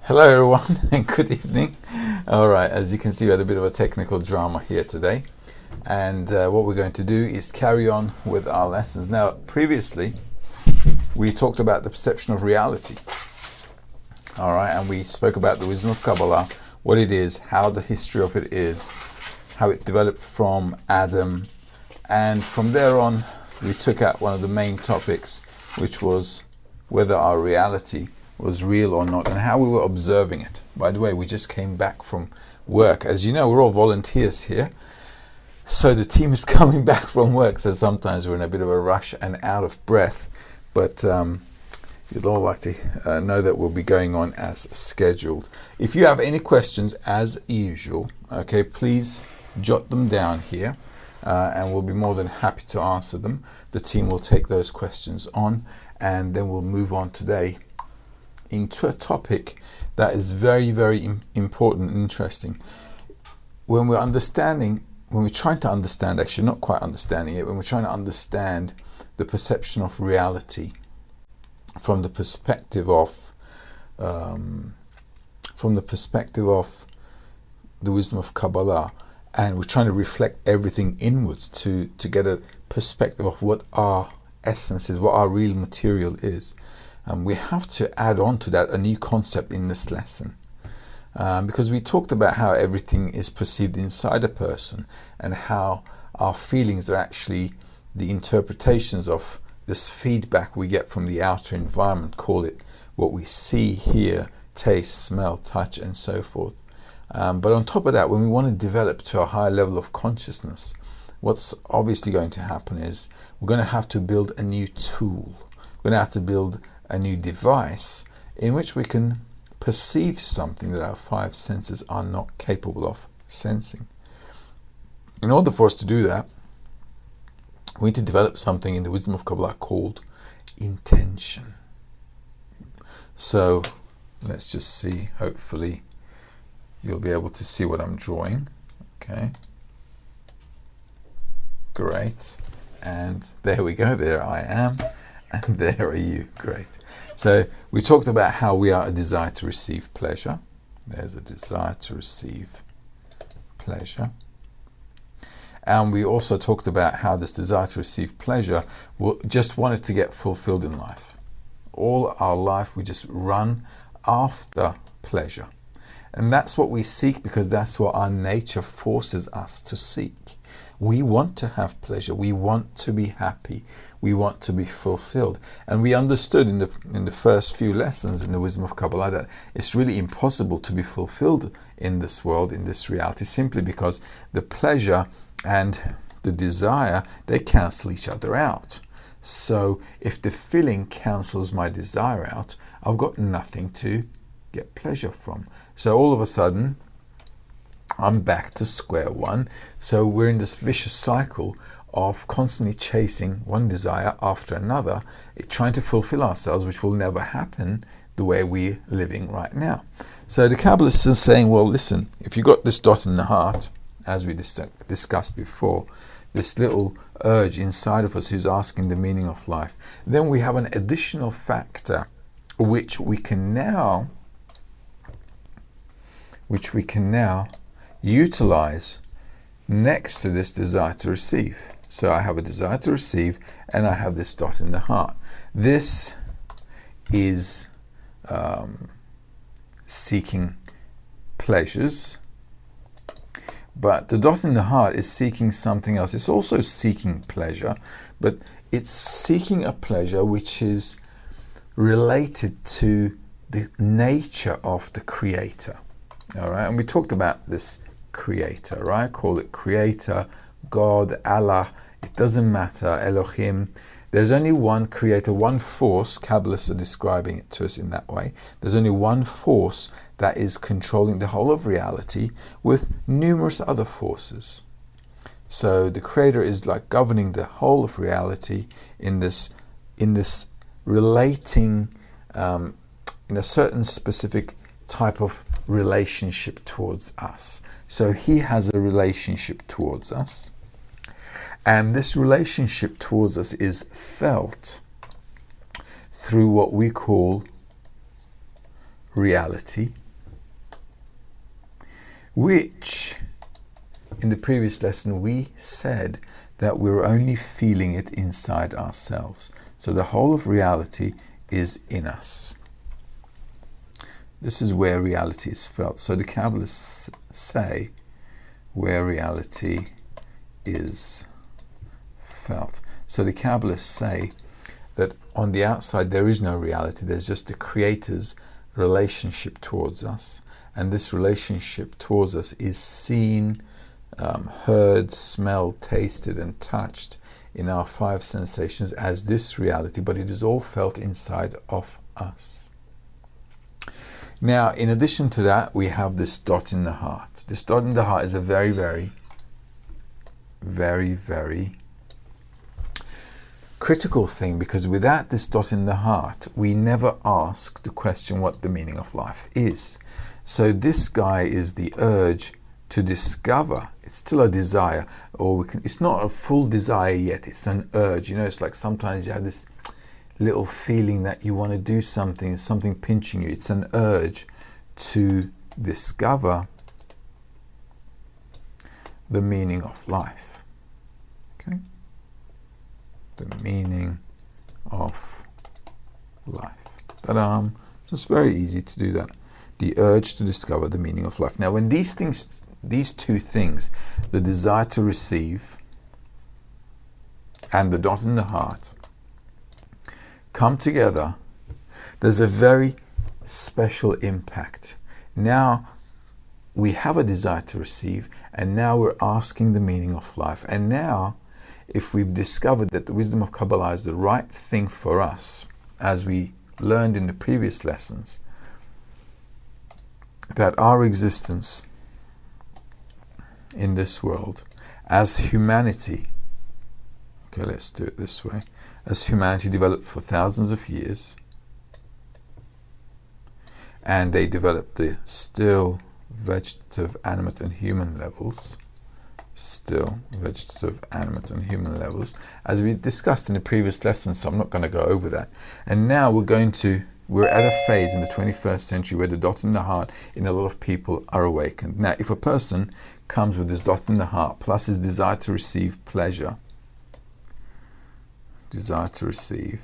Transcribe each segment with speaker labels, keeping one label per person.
Speaker 1: Hello everyone and good evening. Alright, as you can see we had a bit of a technical drama here today, and what we're going to do is carry on with our lessons. Now previously we talked about the perception of reality, alright, and we spoke about the wisdom of Kabbalah, what it is, how the history of it is, how it developed from Adam, and from there on we took out one of the main topics, which was whether our reality was real or not, and how we were observing it. By the way, we just came back from work. As you know, we're all volunteers here, so the team is coming back from work, so sometimes we're in a bit of a rush and out of breath, but you'd all like to know that we'll be going on as scheduled. If you have any questions, as usual, okay, please jot them down here, and we'll be more than happy to answer them. The team will take those questions on, and then we'll move on today into a topic that is very, very important and interesting. When we're trying to understand, actually not quite understanding it, when we're trying to understand the perception of reality from the perspective of the wisdom of Kabbalah, and we're trying to reflect everything inwards to get a perspective of what our essence is, what our real material is. We have to add on to that a new concept in this lesson, because we talked about how everything is perceived inside a person and how our feelings are actually the interpretations of this feedback we get from the outer environment, call it what we see, hear, taste, smell, touch, and so forth. But on top of that, when we want to develop to a higher level of consciousness, what's obviously going to happen is we're going to have to build a new tool. We're going to have to build a new device in which we can perceive something that our five senses are not capable of sensing. In order for us to do that, we need to develop something in the wisdom of Kabbalah called intention. So let's just see, hopefully you'll be able to see what I'm drawing. Okay, great, and there we go, there I am, and there are you. Great. So we talked about how we are a desire to receive pleasure. There's a desire to receive pleasure. And we also talked about how this desire to receive pleasure, we just wanted to get fulfilled in life. All our life we just run after pleasure. And that's what we seek, because that's what our nature forces us to seek. We want to have pleasure. We want to be happy. We want to be fulfilled. And we understood in the first few lessons in the wisdom of Kabbalah that it's really impossible to be fulfilled in this world, in this reality, simply because the pleasure and the desire, they cancel each other out. So if the feeling cancels my desire out, I've got nothing to get pleasure from. So all of a sudden I'm back to square one. So we're in this vicious cycle of constantly chasing one desire after another, trying to fulfill ourselves, which will never happen the way we're living right now. So the Kabbalists are saying, well, listen, if you got this dot in the heart, as we discussed before, this little urge inside of us who's asking the meaning of life, then we have an additional factor which we can now utilize next to this desire to receive. So I have a desire to receive, and I have this dot in the heart. This is seeking pleasures, but the dot in the heart is seeking something else. It's also seeking pleasure, but it's seeking a pleasure which is related to the nature of the creator. All right, and we talked about this creator, right? Call it creator, God, Allah, it doesn't matter, Elohim. There's only one creator, one force. Kabbalists are describing it to us in that way. There's only one force that is controlling the whole of reality, with numerous other forces. So the creator is like governing the whole of reality in this relating in a certain specific type of relationship towards us. So he has a relationship towards us, and this relationship towards us is felt through what we call reality, which in the previous lesson we said that we're only feeling it inside ourselves. So the whole of reality is in us. This is where reality is felt. So the Kabbalists say where reality is felt. So the Kabbalists say that on the outside there is no reality, there's just the Creator's relationship towards us, and this relationship towards us is seen, heard, smelled, tasted and touched in our five sensations as this reality, but it is all felt inside of us. Now, in addition to that, we have this dot in the heart. This dot in the heart is a very, very, very, very critical thing, because without this dot in the heart, we never ask the question what the meaning of life is. So this guy is the urge to discover. It's still a desire, or it's not a full desire yet, it's an urge. You know, it's like sometimes you have this little feeling that you want to do something, something pinching you. It's an urge to discover the meaning of life. Okay? The meaning of life. Ta-da! So it's very easy to do that. The urge to discover the meaning of life. Now, when these two things, the desire to receive and the dot in the heart, come together, there's a very special impact. Now we have a desire to receive, and now we're asking the meaning of life. And now, if we've discovered that the wisdom of Kabbalah is the right thing for us, as we learned in the previous lessons, that our existence in this world as humanity, okay, let's do it this way, as humanity developed for thousands of years, and they developed the still, vegetative, animate and human levels, still, vegetative, animate and human levels, as we discussed in the previous lesson, so I'm not going to go over that. And now we're at a phase in the 21st century where the dot in the heart in a lot of people are awakened. Now, if a person comes with this dot in the heart, plus his desire to receive pleasure, desire to receive,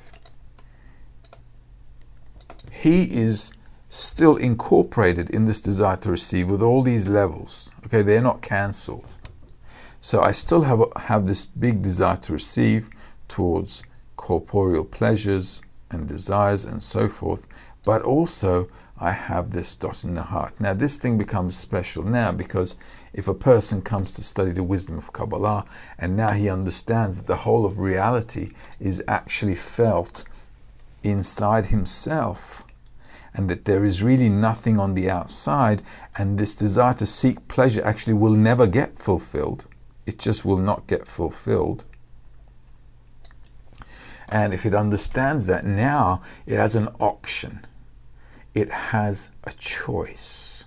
Speaker 1: he is still incorporated in this desire to receive with all these levels. Okay, they're not cancelled. So I still have this big desire to receive towards corporeal pleasures and desires and so forth, but also I have this dot in the heart. Now this thing becomes special now, because if a person comes to study the wisdom of Kabbalah and now he understands that the whole of reality is actually felt inside himself, and that there is really nothing on the outside, and this desire to seek pleasure actually will never get fulfilled. It just will not get fulfilled. And if it understands that, now it has an option. It has a choice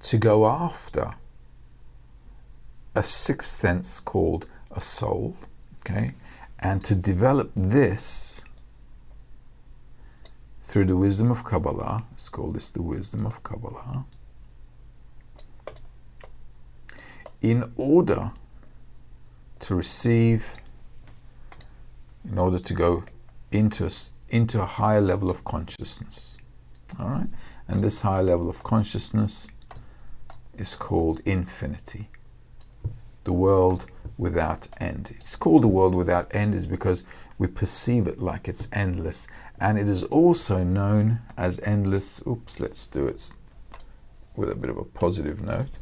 Speaker 1: to go after a sixth sense called a soul, okay, and to develop this through the wisdom of Kabbalah. Let's call this the wisdom of Kabbalah. In order to receive, in order to go into a higher level of consciousness. All right? And this higher level of consciousness is called infinity. The world without end. It's called the world without end is because we perceive it like it's endless. And it is also known as endless. Oops, let's do it with a bit of a positive note.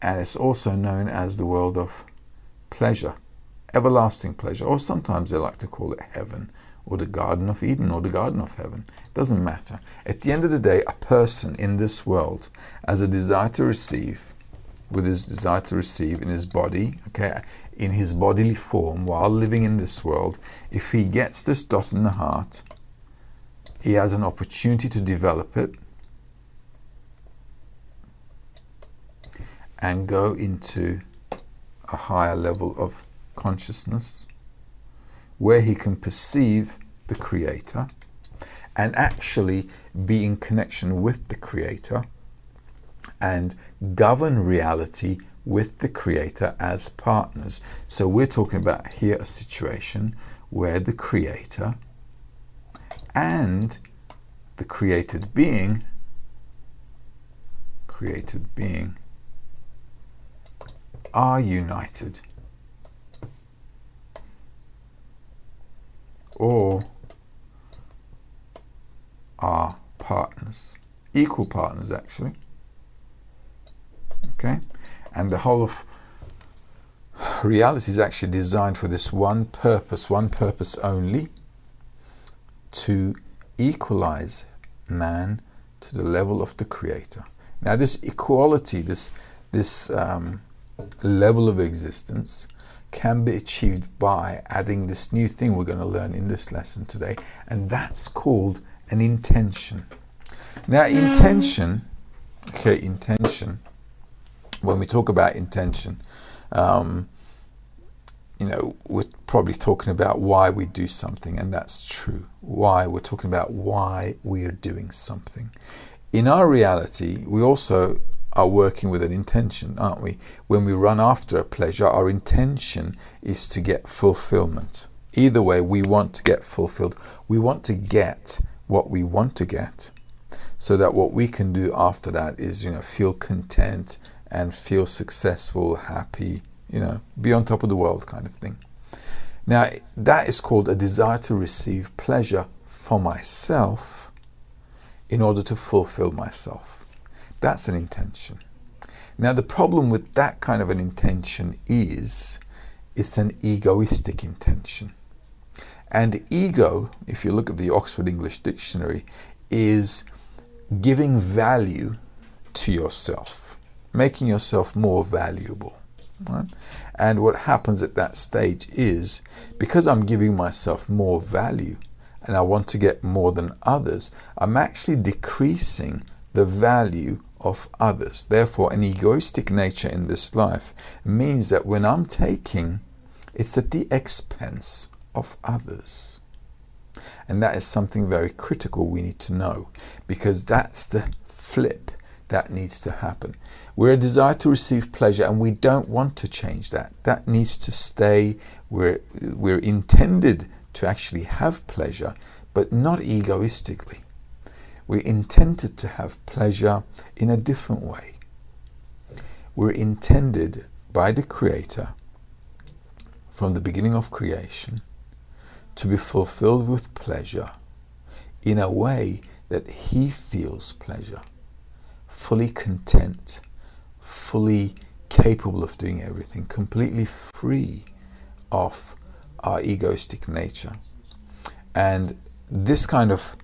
Speaker 1: And it's also known as the world of pleasure, everlasting pleasure, or sometimes they like to call it heaven, or the Garden of Eden, or the Garden of Heaven. It doesn't matter. At the end of the day, a person in this world has a desire to receive, with his desire to receive in his body, okay, in his bodily form, while living in this world. If he gets this dot in the heart, he has an opportunity to develop it and go into a higher level of consciousness where he can perceive the Creator and actually be in connection with the Creator and govern reality with the Creator as partners. So we're talking about here a situation where the Creator and the created being are united, or are partners, equal partners actually. Okay, and the whole of reality is actually designed for this one purpose only: to equalize man to the level of the Creator. Now this equality, this level of existence can be achieved by adding this new thing we're going to learn in this lesson today, and that's called an intention. Now intention, when we talk about intention, we're probably talking about why we do something, and that's true. Why? We're talking about why we are doing something. In our reality, we also are working with an intention, aren't we? When we run after a pleasure, our intention is to get fulfillment. Either way, we want to get fulfilled. We want to get what we want to get, so that what we can do after that is, feel content and feel successful, happy, be on top of the world kind of thing. Now, that is called a desire to receive pleasure for myself in order to fulfill myself. That's an intention. Now, the problem with that kind of an intention is it's an egoistic intention. And ego, if you look at the Oxford English Dictionary, is giving value to yourself, making yourself more valuable. Right? And what happens at that stage is, because I'm giving myself more value and I want to get more than others, I'm actually decreasing the value of others. Therefore, an egoistic nature in this life means that when I'm taking, it's at the expense of others. And that is something very critical we need to know, because that's the flip that needs to happen. We're a desire to receive pleasure, and we don't want to change that. That needs to stay. We're intended to actually have pleasure, but not egoistically. We're intended to have pleasure in a different way. We're intended by the Creator from the beginning of creation to be fulfilled with pleasure in a way that He feels pleasure, fully content, fully capable of doing everything, completely free of our egoistic nature. And this kind of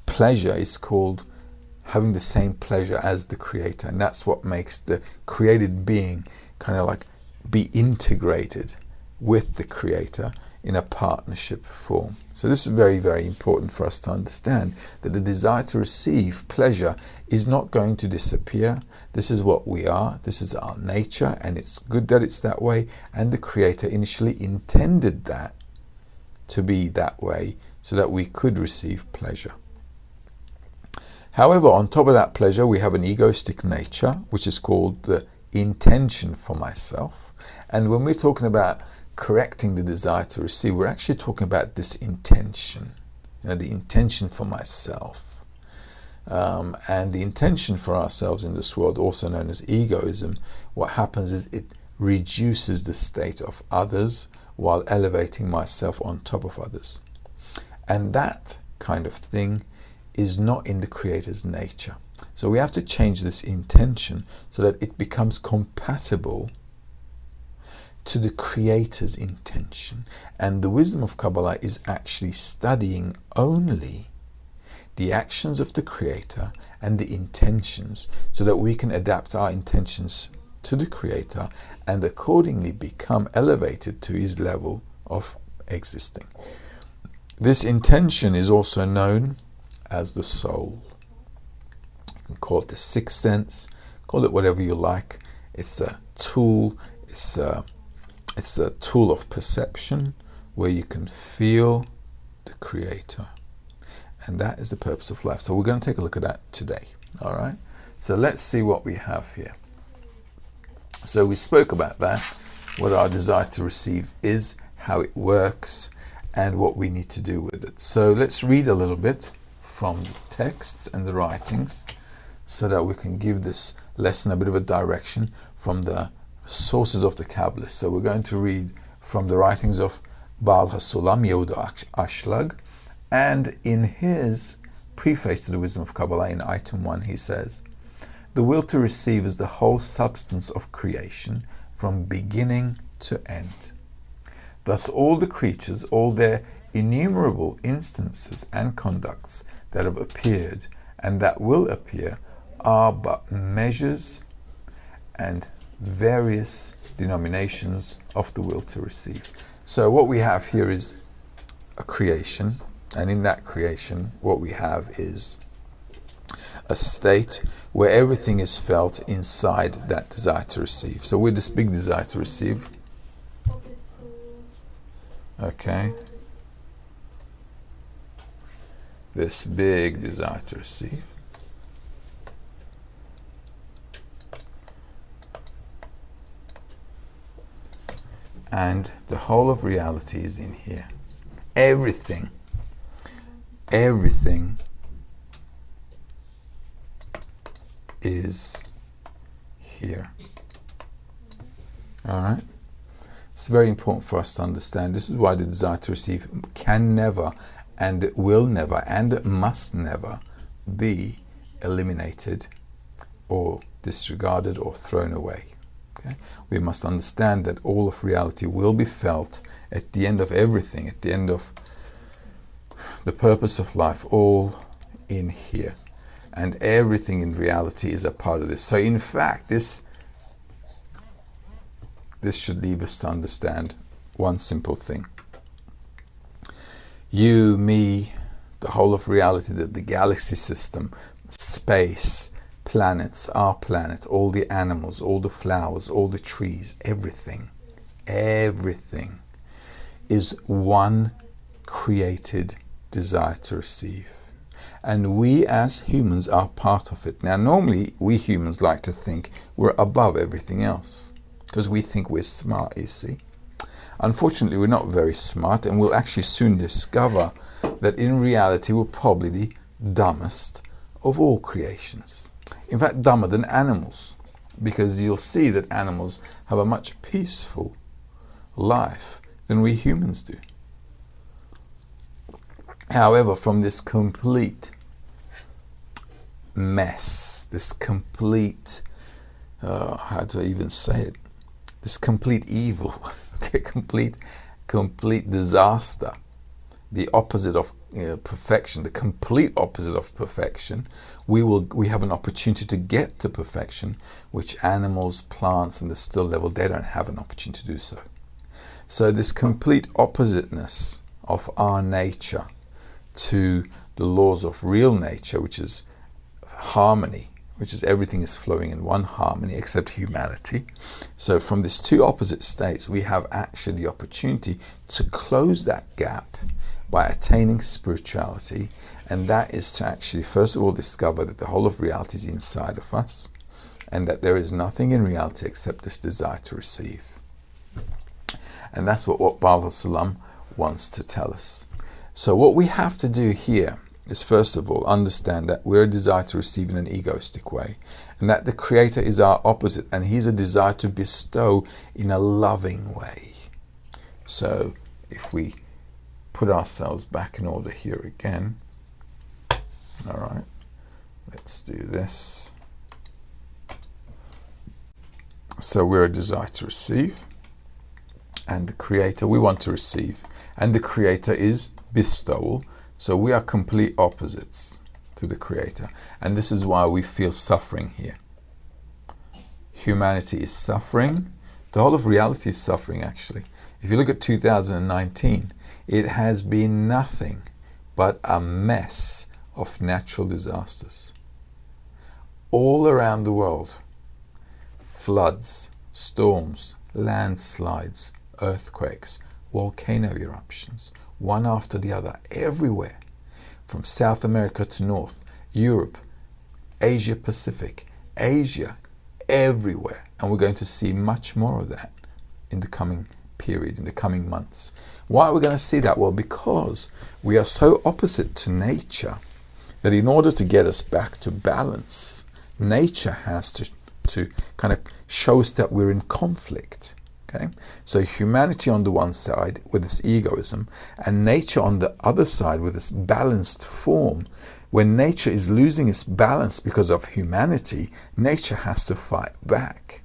Speaker 1: pleasure is called having the same pleasure as the Creator, and that's what makes the created being kind of like be integrated with the Creator in a partnership form. So this is very, very important for us to understand, that the desire to receive pleasure is not going to disappear. This is what we are. This is our nature, and it's good that it's that way. And the Creator initially intended that to be that way so that we could receive pleasure. However, on top of that pleasure, we have an egoistic nature, which is called the intention for myself. And when we're talking about correcting the desire to receive, we're actually talking about this intention, the intention for myself. And the intention for ourselves in this world, also known as egoism, what happens is it reduces the state of others while elevating myself on top of others. And that kind of thing is not in the Creator's nature. So we have to change this intention so that it becomes compatible to the Creator's intention. And the wisdom of Kabbalah is actually studying only the actions of the Creator and the intentions, so that we can adapt our intentions to the Creator and accordingly become elevated to His level of existing. This intention is also known as the soul. You can call it the sixth sense, call it whatever you like. It's a tool, it's a tool of perception where you can feel the Creator. And that is the purpose of life. So we're going to take a look at that today. All right. So let's see what we have here. So we spoke about that, what our desire to receive is, how it works, and what we need to do with it. So let's read a little bit from the texts and the writings so that we can give this lesson a bit of a direction from the sources of the Kabbalah. So we're going to read from the writings of Baal HaSulam, Yehuda Ashlag, and in his preface to the Wisdom of Kabbalah in item 1 he says, "The will to receive is the whole substance of creation from beginning to end. Thus all the creatures, all their innumerable instances and conducts that have appeared and that will appear are but measures and various denominations of the will to receive." So what we have here is a creation, and in that creation what we have is a state where everything is felt inside that desire to receive. So with this big desire to receive, okay, this big desire to receive, and the whole of reality is in here. Everything is here. All right? It's very important for us to understand. This is why the desire to receive can never and will never and must never be eliminated or disregarded or thrown away. Okay? We must understand that all of reality will be felt at the end of everything, at the end of the purpose of life, all in here. And everything in reality is a part of this. So in fact, this should lead us to understand one simple thing. You, me, the whole of reality, the galaxy system, space, planets, our planet, all the animals, all the flowers, all the trees, everything is one created desire to receive. And we as humans are part of it. Now normally we humans like to think we're above everything else because we think we're smart, you see. Unfortunately we're not very smart, and we'll actually soon discover that in reality we're probably the dumbest of all creations. In fact, dumber than animals, because you'll see that animals have a much peaceful life than we humans do. However, from this complete mess, this complete, how do I even say it? This complete evil, okay, complete disaster, the opposite of perfection, the complete opposite of perfection, we have an opportunity to get to perfection, which animals, plants, and the still level, they don't have an opportunity to do so. So this complete oppositeness of our nature to the laws of real nature, which is harmony, which is everything is flowing in one harmony except humanity. So from these two opposite states, we have actually the opportunity to close that gap by attaining spirituality, and that is to actually first of all discover that the whole of reality is inside of us, and that there is nothing in reality except this desire to receive. And that's what Baal HaSulam wants to tell us. So what we have to do here is first of all understand that we're a desire to receive in an egoistic way, and that the Creator is our opposite, and He's a desire to bestow in a loving way. So if we put ourselves back in order here again, all right, let's do this. So we're a desire to receive, and the Creator, we want to receive, and the Creator is Bestowal. So we are complete opposites to the Creator, and this is why we feel suffering here. Humanity is suffering. The whole of reality is suffering, actually. If you look at 2019, it has been nothing but a mess of natural disasters. All around the world, floods, storms, landslides, earthquakes, volcano eruptions, one after the other, everywhere, from South America to North, Europe, Asia Pacific, Asia, everywhere. And we're going to see much more of that in the coming period, in the coming months. Why are we going to see that? Well, because we are so opposite to nature that in order to get us back to balance, nature has to kind of show us that we're in conflict. Okay, so humanity on the one side with this egoism, and nature on the other side with this balanced form. When nature is losing its balance because of humanity, nature has to fight back.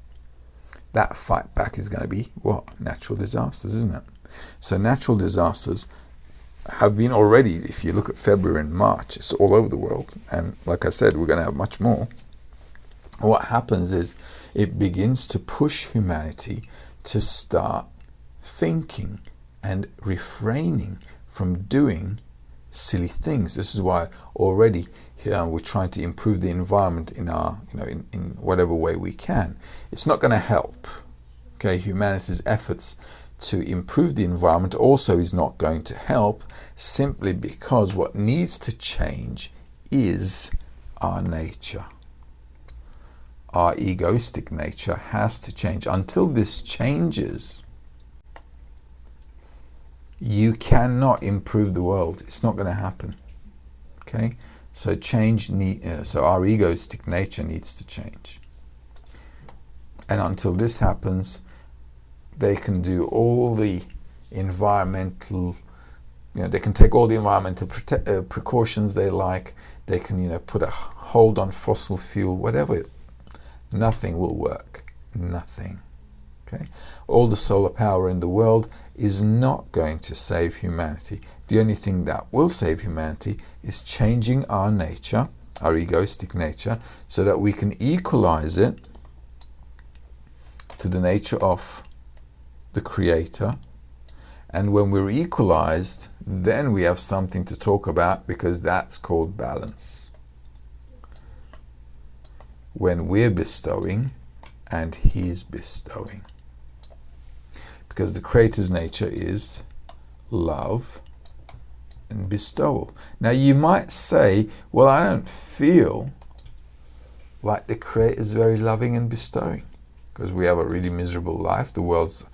Speaker 1: That fight back is going to be what? Natural disasters, isn't it? So natural disasters have been already, if you look at February and March, it's all over the world. And like I said, we're going to have much more. What happens is it begins to push humanity to start thinking and refraining from doing silly things. This is why already here we're trying to improve the environment in our, in whatever way we can. It's not going to help. Okay, humanity's efforts to improve the environment also is not going to help, simply because what needs to change is our nature. Our egoistic nature has to change. Until this changes, you cannot improve the world. It's not going to happen. Okay, so so our egoistic nature needs to change. And until this happens, they can do all the environmental, they can take all the environmental precautions they like. They can, put a hold on fossil fuel, whatever. Nothing will work. Nothing. Okay? All the solar power in the world is not going to save humanity. The only thing that will save humanity is changing our nature, our egoistic nature, so that we can equalize it to the nature of the Creator. And when we're equalized, then we have something to talk about, because that's called balance. When we're bestowing and He's bestowing. Because the Creator's nature is love and bestowal. Now you might say, well, I don't feel like the Creator is very loving and bestowing, because we have a really miserable life. The world's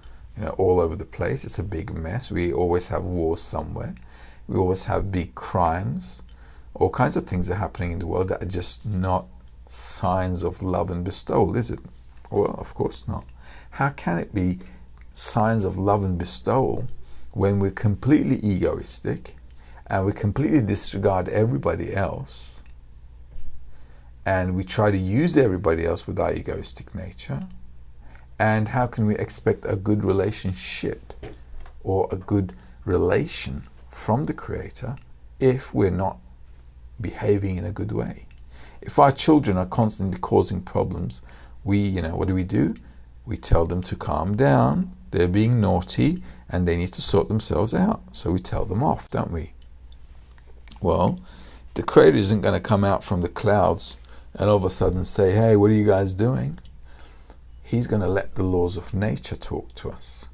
Speaker 1: all over the place. It's a big mess. We always have wars somewhere. We always have big crimes. All kinds of things are happening in the world that are just not signs of love and bestowal, is it? Well, of course not. How can it be signs of love and bestowal when we're completely egoistic and we completely disregard everybody else, and we try to use everybody else with our egoistic nature? And how can we expect a good relationship or a good relation from the Creator if we're not behaving in a good way? If our children are constantly causing problems, what do? We tell them to calm down. They're being naughty and they need to sort themselves out. So we tell them off, don't we? Well, the Creator isn't going to come out from the clouds and all of a sudden say, hey, what are you guys doing? He's going to let the laws of nature talk to us.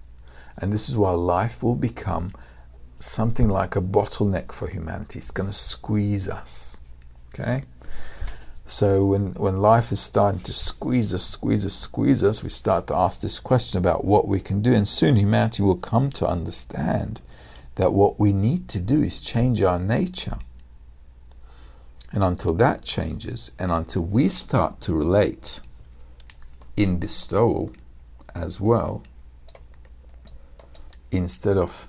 Speaker 1: And this is why life will become something like a bottleneck for humanity. It's going to squeeze us. Okay? So when life is starting to squeeze us, we start to ask this question about what we can do. And soon humanity will come to understand that what we need to do is change our nature. And until that changes, and until we start to relate in bestowal as well, instead of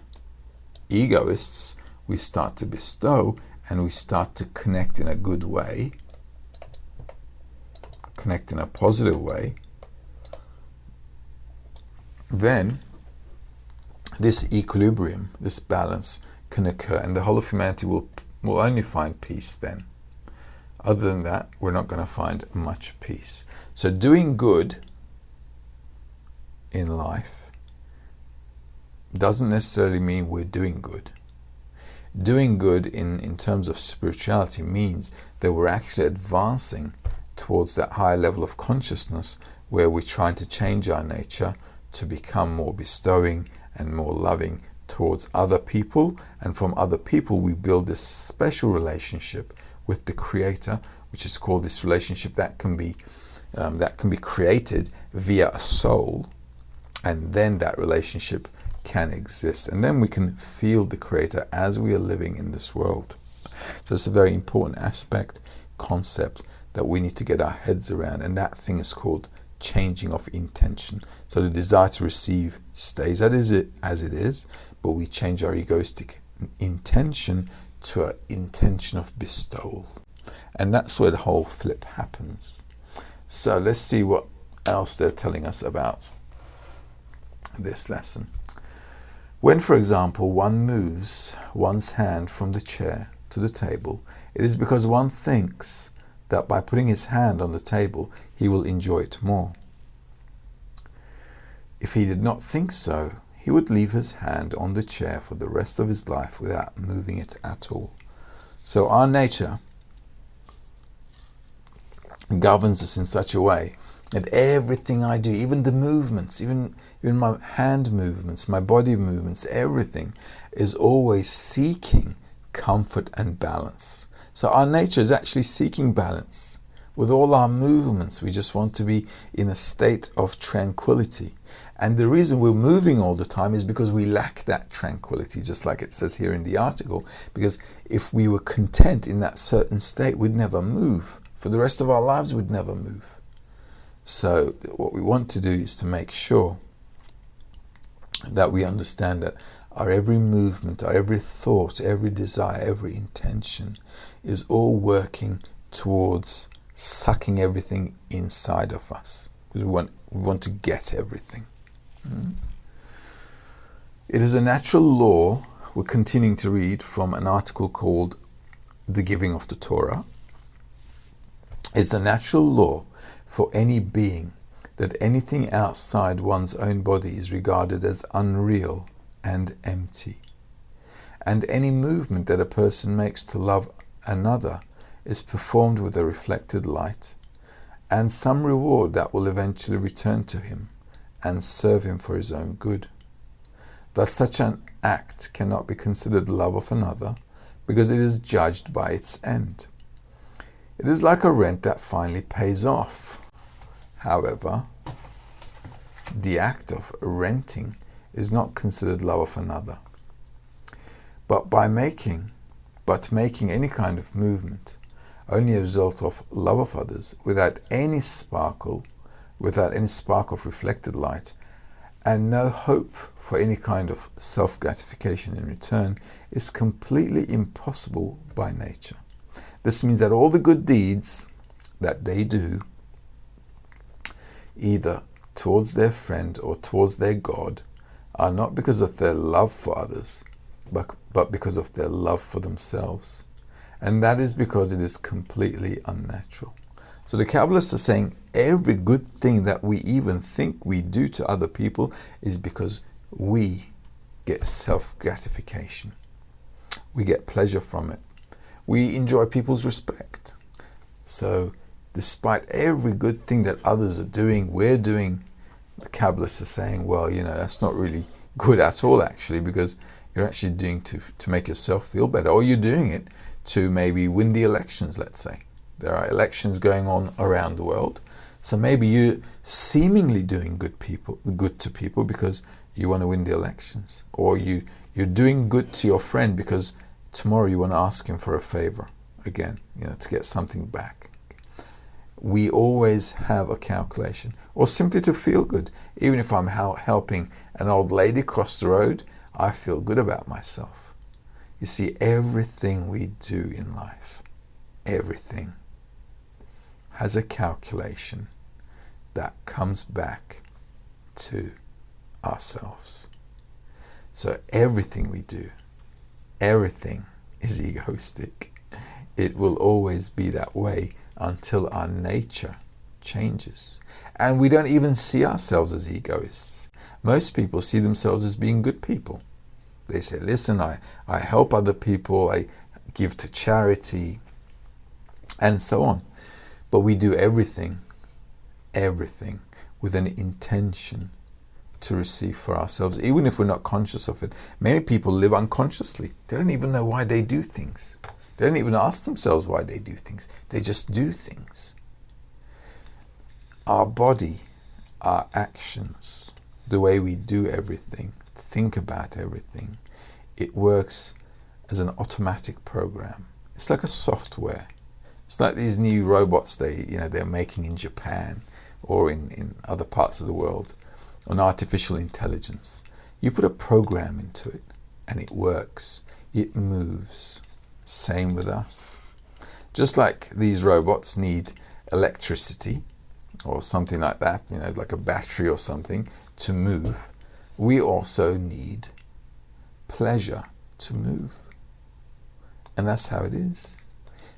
Speaker 1: egoists, we start to bestow, and we start to connect in a good way, connect in a positive way, then this equilibrium, this balance can occur, and the whole of humanity will only find peace then. Other than that, we're not going to find much peace. So doing good in life doesn't necessarily mean we're doing good. Doing good in terms of spirituality means that we're actually advancing towards that higher level of consciousness where we're trying to change our nature to become more bestowing and more loving towards other people, and from other people we build this special relationship with the Creator, which is called this relationship that can be created via a soul, and then that relationship can exist, and then we can feel the Creator as we are living in this world. So it's a very important concept that we need to get our heads around, and that thing is called changing of intention. So the desire to receive stays as it is, but we change our egoistic intention to an intention of bestowal, and that's where the whole flip happens. So let's see what else they're telling us about this lesson. When, for example, one moves one's hand from the chair to the table, it is because one thinks that by putting his hand on the table, he will enjoy it more. If he did not think so, he would leave his hand on the chair for the rest of his life without moving it at all. So our nature governs us in such a way that everything I do, even the movements, even my hand movements, my body movements, everything is always seeking comfort and balance. So our nature is actually seeking balance. With all our movements, we just want to be in a state of tranquility. And the reason we're moving all the time is because we lack that tranquility, just like it says here in the article. Because if we were content in that certain state, we'd never move. For the rest of our lives, we'd never move. So what we want to do is to make sure that we understand that our every movement, our every thought, every desire, every intention is all working towards sucking everything inside of us. Because we want to get everything. It is a natural law. We're continuing to read from an article called The Giving of the Torah. It's a natural law for any being that anything outside one's own body is regarded as unreal and empty. And any movement that a person makes to love another is performed with a reflected light and some reward that will eventually return to him and serve him for his own good. Thus such an act cannot be considered love of another because it is judged by its end. It is like a rent that finally pays off. However, the act of renting is not considered love of another. But making any kind of movement only a result of love of others without any spark of reflected light and no hope for any kind of self-gratification in return is completely impossible by nature. This means that all the good deeds that they do, either towards their friend or towards their God, are not because of their love for others, but because of their love for themselves. And that is because it is completely unnatural. So the Kabbalists are saying every good thing that we even think we do to other people is because we get self-gratification. We get pleasure from it. We enjoy people's respect. So despite every good thing that others are doing, we're doing, the Kabbalists are saying, well, that's not really good at all actually, because you're actually doing to make yourself feel better, or you're doing it to maybe win the elections, let's say. There are elections going on around the world. So maybe you're seemingly doing good to people because you want to win the elections. Or you're doing good to your friend because tomorrow you want to ask him for a favor again, to get something back. We always have a calculation, or simply to feel good. Even if I'm helping an old lady cross the road, I feel good about myself. You see, everything we do in life, everything, has a calculation that comes back to ourselves. So everything we do, everything is egoistic. It will always be that way until our nature changes. And we don't even see ourselves as egoists. Most people see themselves as being good people. They say, listen, I help other people, I give to charity, and so on. But we do everything with an intention to receive for ourselves, even if we're not conscious of it. Many people live unconsciously. They don't even know why they do things. They don't even ask themselves why they do things. They just do things. Our body, our actions, the way we do everything, think about everything, it works as an automatic program. It's like a software. It's like these new robots they're making in Japan or in other parts of the world on artificial intelligence. You put a program into it and it works. It moves. Same with us. Just like these robots need electricity or something like that, like a battery or something to move, we also need pleasure to move. And that's how it is.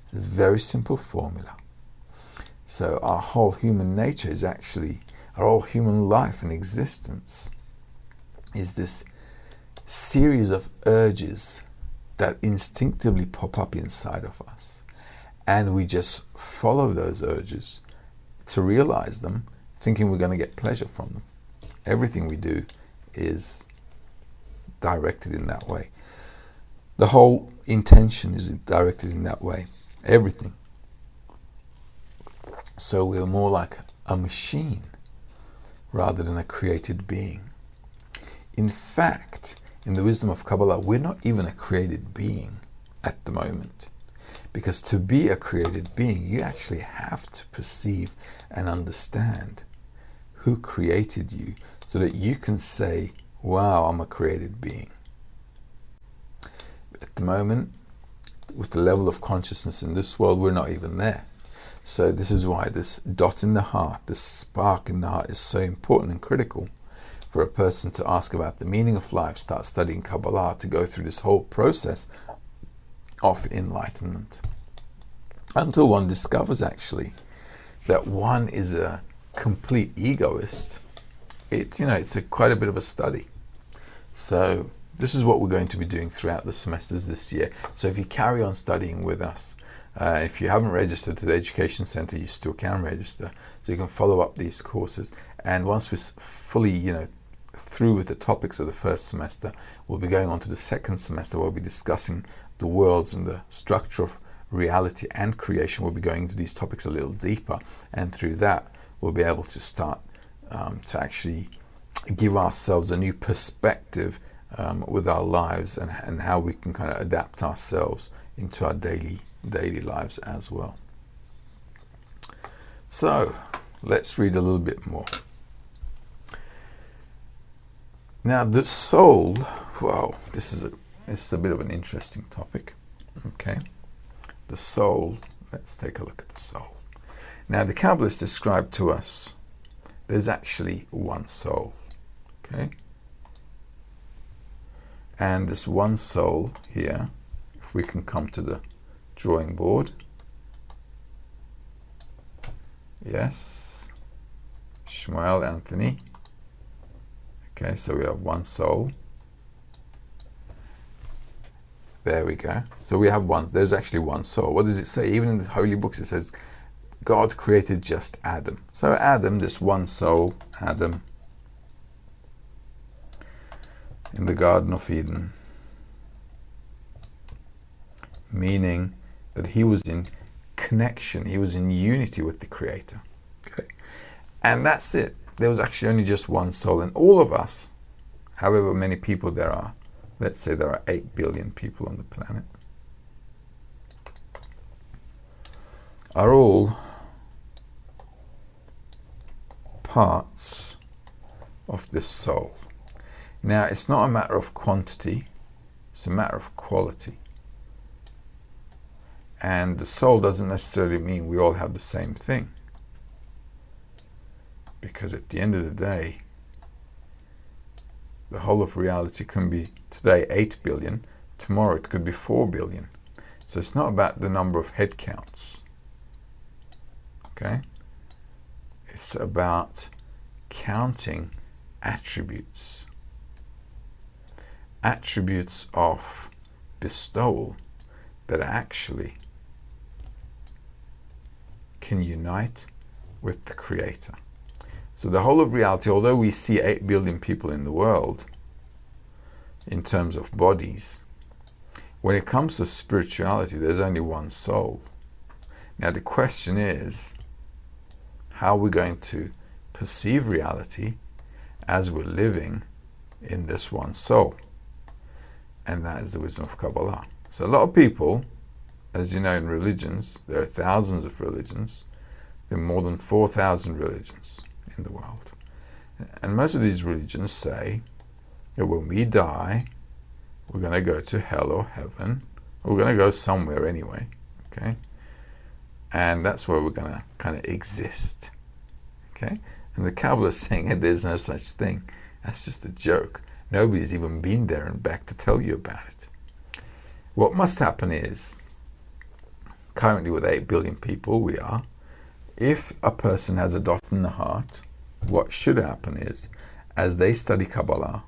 Speaker 1: It's a very simple formula. So our whole human nature is actually, our whole human life and existence is this series of urges that instinctively pop up inside of us. And we just follow those urges to realize them, thinking we're going to get pleasure from them. Everything we do is directed in that way. The whole intention is directed in that way. Everything. So we're more like a machine rather than a created being. In fact, in the wisdom of Kabbalah, we're not even a created being at the moment. Because to be a created being, you actually have to perceive and understand who created you so that you can say, wow, I'm a created being. At the moment, with the level of consciousness in this world, we're not even there. So this is why this dot in the heart, this spark in the heart is so important and critical for a person to ask about the meaning of life, start studying Kabbalah, to go through this whole process of enlightenment. Until one discovers actually that one is a complete egoist, it's quite a bit of a study. So this is what we're going to be doing throughout the semesters this year. So if you carry on studying with us, if you haven't registered to the Education Center, you still can register. So you can follow up these courses. And once we're fully, through with the topics of the first semester, we'll be going on to the second semester. We'll be discussing the worlds and the structure of reality and creation. We'll be going into these topics a little deeper. And through that, we'll be able to start to actually give ourselves a new perspective with our lives and how we can kind of adapt ourselves into our daily lives as well. So let's read a little bit more. Now the soul, wow, this is a bit of an interesting topic. Okay, the soul, let's take a look at the soul. Now the Kabbalists describe to us there's actually one soul. Okay, and this one soul here, if we can come to the drawing board. Yes, Shmuel, Anthony. Okay, so we have one soul. There we go. So we have one, there's actually one soul. What does it say? Even in the holy books it says God created just Adam. So Adam, this one soul, Adam, in the Garden of Eden, meaning that he was in connection, he was in unity with the Creator. Okay, and that's it. There was actually only just one soul, and all of us, however many people there are, let's say there are 8 billion people on the planet, are all parts of this soul. Now, it's not a matter of quantity, it's a matter of quality. And the soul doesn't necessarily mean we all have the same thing. Because at the end of the day, the whole of reality can be today 8 billion, tomorrow it could be 4 billion. So it's not about the number of head counts. Okay? It's about counting attributes. Attributes of bestowal that actually can unite with the Creator. So the whole of reality, although we see 8 billion people in the world in terms of bodies, when it comes to spirituality, there's only one soul. Now the question is, how are we going to perceive reality as we're living in this one soul? And that is the wisdom of Kabbalah. So a lot of people, as you know, in religions, there are thousands of religions. There are more than 4,000 religions in the world. And most of these religions say that when we die, we're going to go to hell or heaven. We're going to go somewhere anyway, okay? And that's where we're going to kind of exist, okay? And the Kabbalah is saying that there's no such thing. That's just a joke. Nobody's even been there and back to tell you about it. What must happen is, currently with 8 billion people we are, if a person has a dot in the heart, what should happen is, as they study Kabbalah,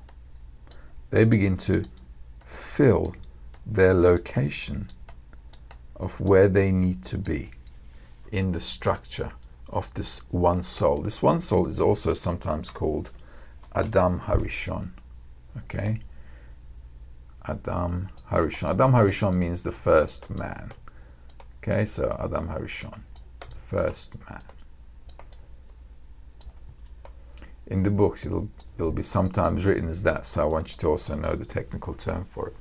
Speaker 1: they begin to fill their location of where they need to be in the structure of this one soul. This one soul is also sometimes called Adam Harishon. Okay? Adam Harishon. Adam Harishon means the first man. Okay, so Adam Harishon, first man. In the books, it'll be sometimes written as that, so I want you to also know the technical term for it.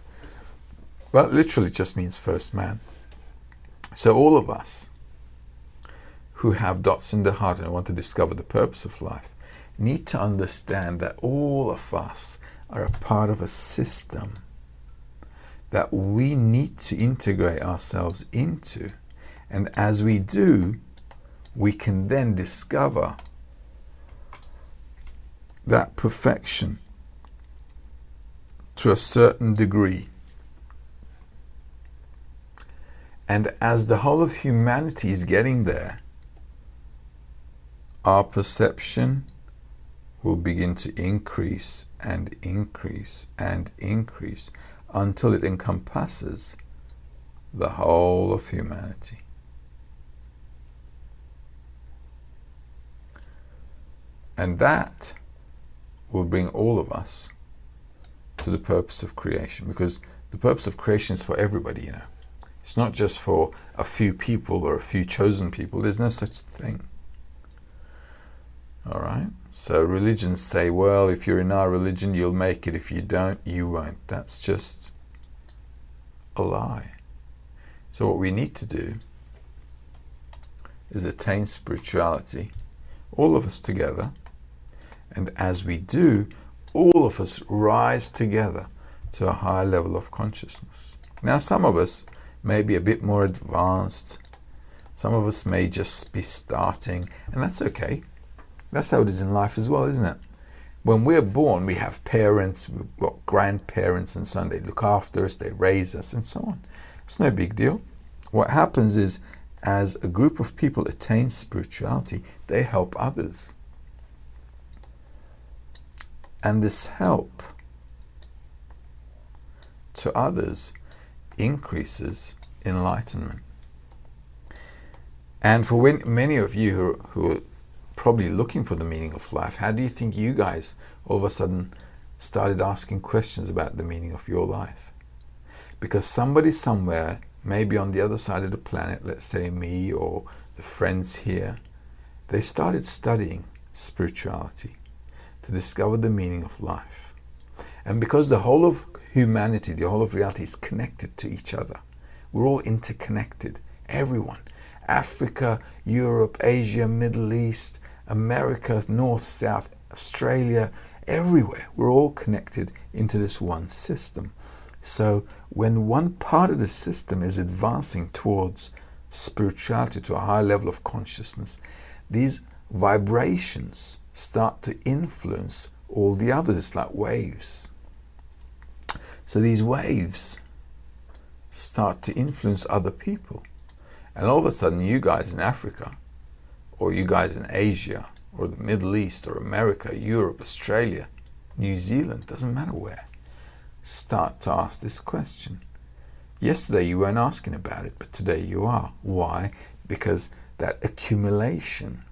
Speaker 1: But literally it just means first man. So all of us who have dots in the heart and want to discover the purpose of life need to understand that all of us are a part of a system that we need to integrate ourselves into. And as we do, we can then discover that perfection to a certain degree. And as the whole of humanity is getting there, our perception will begin to increase and increase and increase until it encompasses the whole of humanity. And that will bring all of us to the purpose of creation, because the purpose of creation is for everybody, you know. It's not just for a few people or a few chosen people. There's no such thing. All right? So religions say, well, if you're in our religion, you'll make it. If you don't, you won't. That's just a lie. So what we need to do is attain spirituality, all of us together. And as we do, all of us rise together to a higher level of consciousness. Now, some of us may be a bit more advanced. Some of us may just be starting, and that's okay. That's how it is in life as well, isn't it? When we're born, we have parents, we've got grandparents and so on. They look after us, they raise us, and so on. It's no big deal. What happens is, as a group of people attain spirituality, they help others. And this help to others increases enlightenment. And for many of you who are probably looking for the meaning of life, how do you think you guys all of a sudden started asking questions about the meaning of your life? Because somebody somewhere, maybe on the other side of the planet, let's say me or the friends here, they started studying spirituality to discover the meaning of life. And because the whole of humanity, the whole of reality is connected to each other. We're all interconnected, everyone. Africa, Europe, Asia, Middle East, America, North, South, Australia, everywhere. We're all connected into this one system. So when one part of the system is advancing towards spirituality, to a higher level of consciousness, these vibrations start to influence all the others. It's like waves. So these waves start to influence other people. And all of a sudden, you guys in Africa, or you guys in Asia, or the Middle East, or America, Europe, Australia, New Zealand, doesn't matter where, start to ask this question. Yesterday you weren't asking about it, but today you are. Why? Because that accumulation,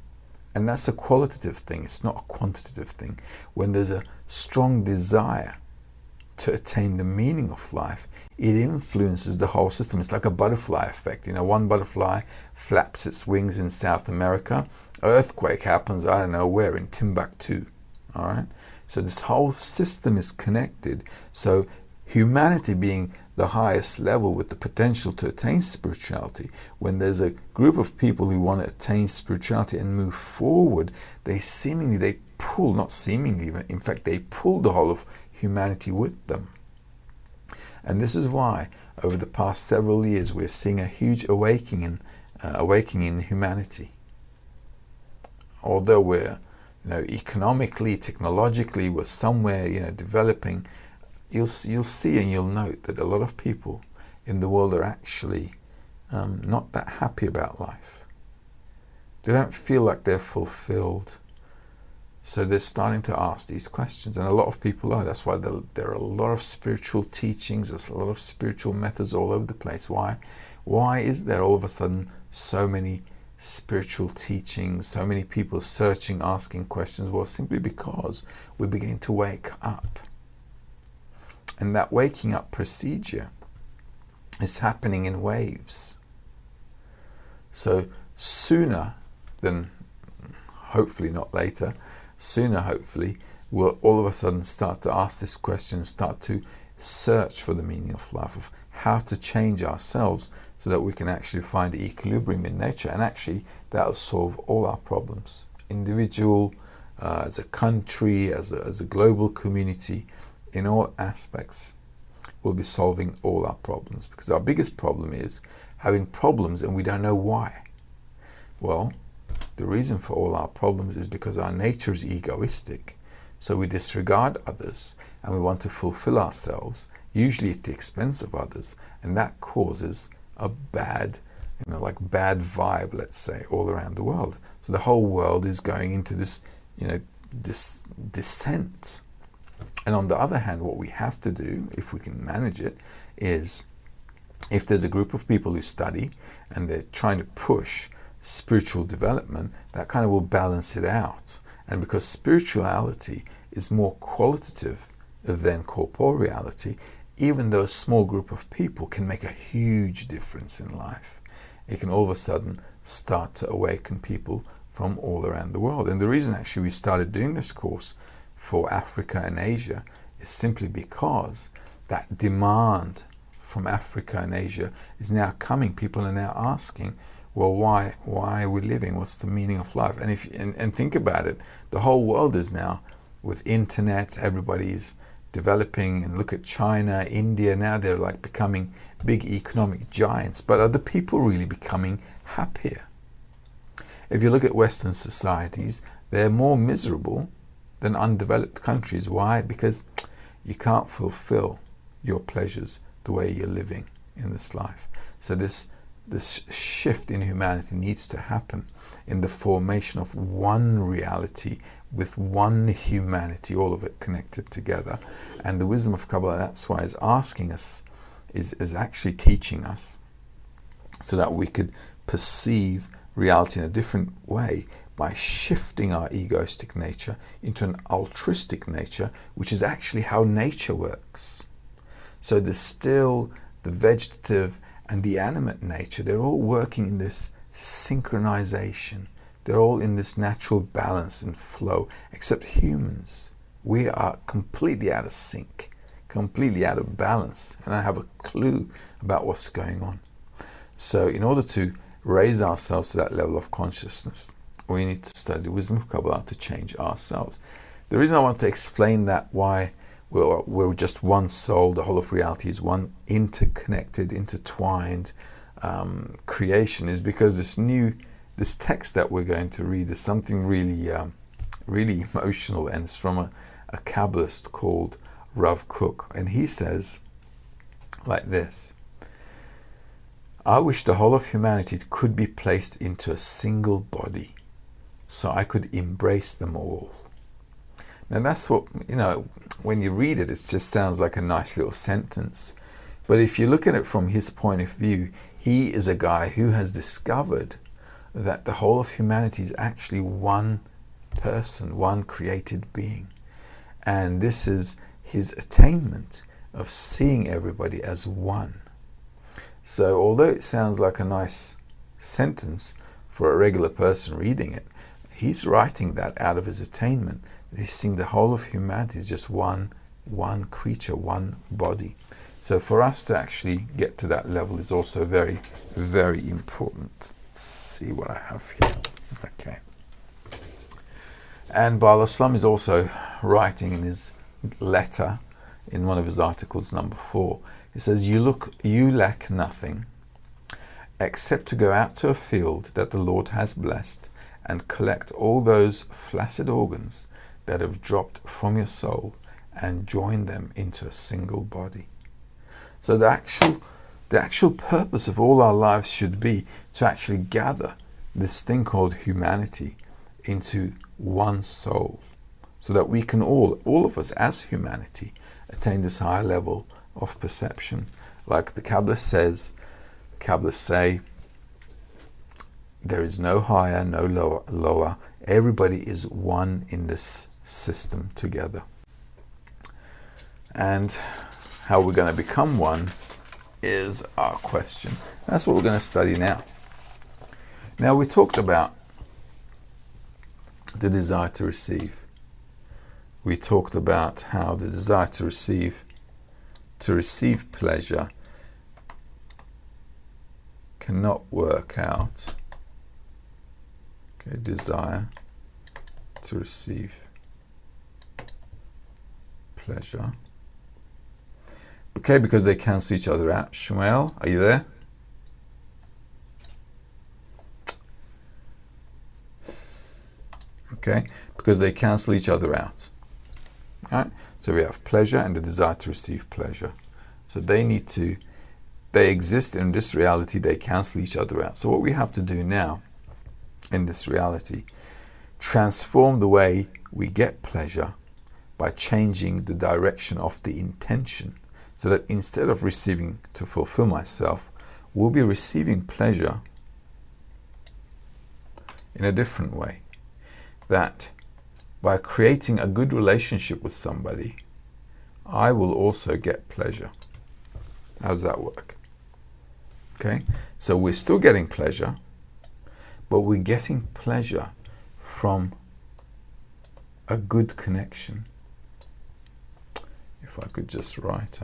Speaker 1: and that's a qualitative thing, it's not a quantitative thing. When there's a strong desire to attain the meaning of life, it influences the whole system. It's like a butterfly effect. You know, one butterfly flaps its wings in South America, earthquake happens, I don't know where, in Timbuktu. All right. So this whole system is connected. So humanity being the highest level with the potential to attain spirituality, when there's a group of people who want to attain spirituality and move forward, they pull, not seemingly, in fact, they pull the whole of humanity with them. And this is why, over the past several years, we're seeing a huge awakening in humanity. Although we're, economically, technologically, we're somewhere, developing, you'll see and you'll note that a lot of people in the world are actually not that happy about life. They don't feel like they're fulfilled. So they're starting to ask these questions, and a lot of people are. That's why there are a lot of spiritual teachings, there's a lot of spiritual methods all over the place. Why? Why is there all of a sudden so many spiritual teachings, so many people searching, asking questions? Well, simply because we're beginning to wake up. And that waking up procedure is happening in waves. So sooner than, hopefully not later, sooner hopefully, we'll all of a sudden start to ask this question, start to search for the meaning of life, of how to change ourselves so that we can actually find equilibrium in nature. And actually that'll solve all our problems. Individual, as a country, as a global community, in all aspects, we'll be solving all our problems. Because our biggest problem is having problems and we don't know why. Well, the reason for all our problems is because our nature is egoistic. So we disregard others and we want to fulfill ourselves, usually at the expense of others. And that causes a bad, bad vibe, let's say, all around the world. So the whole world is going into this, this descent. And on the other hand, what we have to do, if we can manage it, is if there's a group of people who study and they're trying to push spiritual development, that kind of will balance it out. And because spirituality is more qualitative than corporeality, even though a small group of people can make a huge difference in life. It can all of a sudden start to awaken people from all around the world. And the reason actually we started doing this course for Africa and Asia is simply because that demand from Africa and Asia is now coming. People are now asking, well, why are we living? What's the meaning of life? And think about it, the whole world is now, with internet, everybody's developing, and look at China, India, now they're like becoming big economic giants. But are the people really becoming happier? If you look at Western societies, they're more miserable than undeveloped countries. Why? Because you can't fulfill your pleasures the way you're living in this life. So this shift in humanity needs to happen in the formation of one reality with one humanity, all of it connected together. And the wisdom of Kabbalah, that's why, is asking us, is actually teaching us so that we could perceive reality in a different way by shifting our egoistic nature into an altruistic nature, which is actually how nature works. So the still, the vegetative, and the animate nature, they're all working in this synchronization. They're all in this natural balance and flow, except humans. We are completely out of sync, completely out of balance, and I have a clue about what's going on. So in order to raise ourselves to that level of consciousness, we need to study the wisdom of Kabbalah to change ourselves. The reason I want to explain that, why we're just one soul, the whole of reality is one interconnected, intertwined creation, is because this text that we're going to read is something really really emotional, and it's from a Kabbalist called Rav Kook, and he says like this: I wish the whole of humanity could be placed into a single body, so I could embrace them all. Now that's what, when you read it, it just sounds like a nice little sentence. But if you look at it from his point of view, he is a guy who has discovered that the whole of humanity is actually one person, one created being. And this is his attainment, of seeing everybody as one. So although it sounds like a nice sentence for a regular person reading it, he's writing that out of his attainment. He's seeing the whole of humanity is just one creature, one body. So for us to actually get to that level is also very, very important. Let's see what I have here. Okay. And Baal Islam is also writing in his letter, in one of his articles, number 4. It says, you lack nothing except to go out to a field that the Lord has blessed and collect all those flaccid organs that have dropped from your soul and join them into a single body. So the actual purpose of all our lives should be to actually gather this thing called humanity into one soul, so that we can all of us as humanity, attain this higher level of perception. Like the Kabbalists say, there is no higher, no lower. Everybody is one in this system together. And how we're going to become one is our question. That's what we're going to study now. Now, we talked about the desire to receive. We talked about how the desire to receive pleasure cannot work out. Okay, desire to receive pleasure. Okay, because they cancel each other out. Shmuel, are you there? Okay, because they cancel each other out. All right, so we have pleasure and the desire to receive pleasure. So they exist in this reality, they cancel each other out. So what we have to do now in this reality, transform the way we get pleasure by changing the direction of the intention, so that instead of receiving to fulfill myself, we'll be receiving pleasure in a different way. That by creating a good relationship with somebody, I will also get pleasure. How does that work? Okay, so we're still getting pleasure, but we're getting pleasure from a good connection. If I could just write,